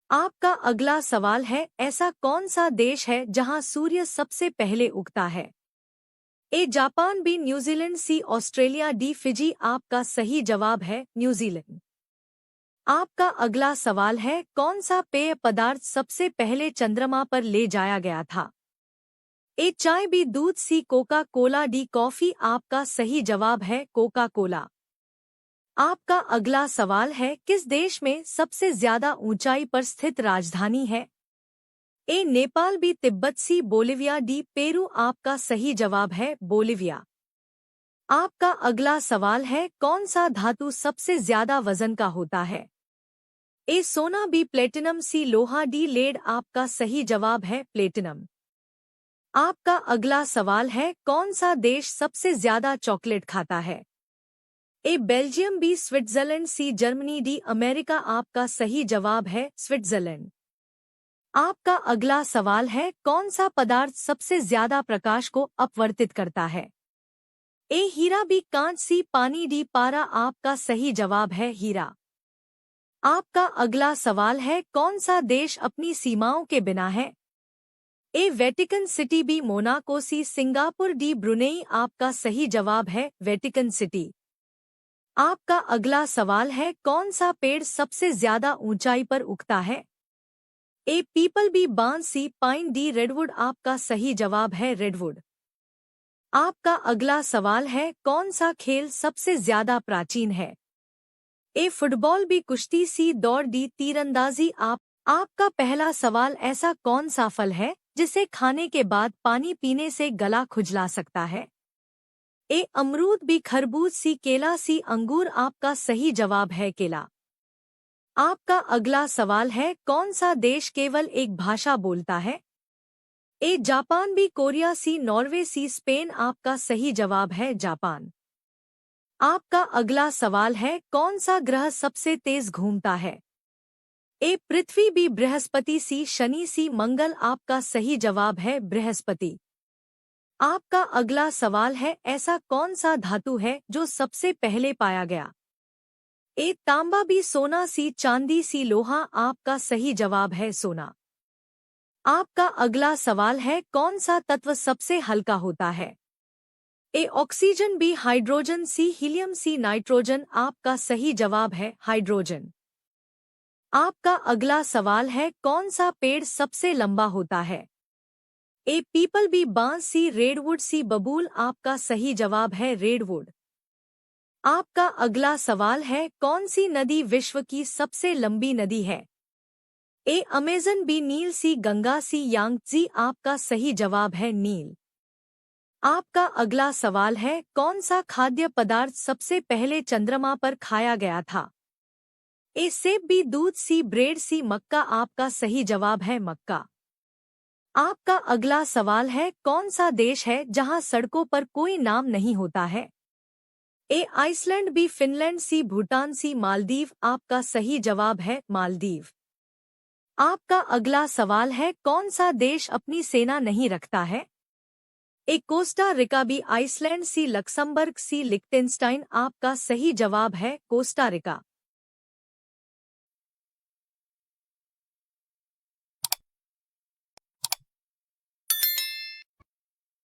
आपका अगला सवाल है, ऐसा कौन सा देश है जहां सूर्य सबसे पहले उगता है? A Japan, B New Zealand, C Australia, D Fiji. आपका सही जवाब है न्यूजीलैंड। आपका अगला सवाल है, कौन सा पेय पदार्थ सबसे पहले चंद्रमा पर ले जाया गया था? ए चाय, बी दूध, सी कोका कोला, डी कॉफी। आपका सही जवाब है कोका कोला। आपका अगला सवाल है, किस देश में सबसे ज्यादा ऊंचाई पर स्थित राजधानी है? ए नेपाल, बी तिब्बत, सी बोलिविया, डी पेरू। आपका सही जवाब है बोलिविया। आपका अगला सवाल है, कौन सा धातु सबसे ज्यादा वजन का होता है? ए सोना, बी प्लेटिनम, सी लोहा, डी लेड। आपका सही जवाब है प्लेटिनम। आपका अगला सवाल है, कौन सा देश सबसे ज्यादा चॉकलेट खाता है? A Belgium, B Switzerland, C Germany, D America. आपका सही जवाब है स्विट्जरलैंड। आपका अगला सवाल है, कौन सा पदार्थ सबसे ज्यादा प्रकाश को अपवर्तित करता है? ए हीरा, बी कांच, सी पानी, डी पारा। आपका सही जवाब है हीरा। आपका अगला सवाल है, कौन सा देश अपनी सीमाओं के बिना है? A Vatican City, B Monaco, C Singapore, D Brunei. आपका सही जवाब है वेटिकन सिटी। आपका अगला सवाल है, कौन सा पेड़ सबसे ज्यादा ऊंचाई पर उगता है? ए पीपल, बी बांस, सी पाइन, डी रेडवुड। आपका सही जवाब है रेडवुड। आपका अगला सवाल है, कौन सा खेल सबसे ज्यादा प्राचीन है? ए फुटबॉल, बी कुश्ती, सी दौड़, डी तीरंदाजी। आपका पहला सवाल, ऐसा कौन सा फल है जिसे खाने के बाद पानी पीने से गला खुजला सकता है? ए अमरूद, बी खरबूज, सी केला, सी अंगूर। आपका सही जवाब है केला। आपका अगला सवाल है, कौन सा देश केवल एक भाषा बोलता है? A Japan, B Korea, C Norway, C Spain. आपका सही जवाब है जापान। आपका अगला सवाल है, कौन सा ग्रह सबसे तेज घूमता है? ए पृथ्वी, बी बृहस्पति, सी शनि, सी मंगल। आपका सही जवाब है बृहस्पति। आपका अगला सवाल है, ऐसा कौन सा धातु है जो सबसे पहले पाया गया? ए तांबा, बी सोना, सी चांदी, सी लोहा। आपका सही जवाब है सोना। आपका अगला सवाल है, कौन सा तत्व सबसे हल्का होता है? A oxygen, B hydrogen, C helium, C nitrogen. आपका सही जवाब है हाइड्रोजन। आपका अगला सवाल है, कौन सा पेड़ सबसे लंबा होता है? ए पीपल, बी बांस, सी रेडवुड, सी बबूल। आपका सही जवाब है रेडवुड। आपका अगला सवाल है, कौन सी नदी विश्व की सबसे लंबी नदी है? ए अमेजन, बी नील, सी गंगा, सी यांगत्जी। आपका सही जवाब है नील। आपका अगला सवाल है, कौन सा खाद्य पदार्थ सबसे पहले चंद्रमा पर खाया गया था? ए सेब, बी दूध, सी ब्रेड, सी मक्का। आपका सही जवाब है मक्का। आपका अगला सवाल है, कौन सा देश है जहां सड़कों पर कोई नाम नहीं होता है? ए आइसलैंड, बी फिनलैंड, सी भूटान, सी मालदीव। आपका सही जवाब है मालदीव। आपका अगला सवाल है, कौन सा देश अपनी सेना नहीं रखता है? ए कोस्टा रिका, बी आइसलैंड, सी लक्समबर्ग, सी लिक्टेनस्टाइन। आपका सही जवाब है कोस्टा रिका।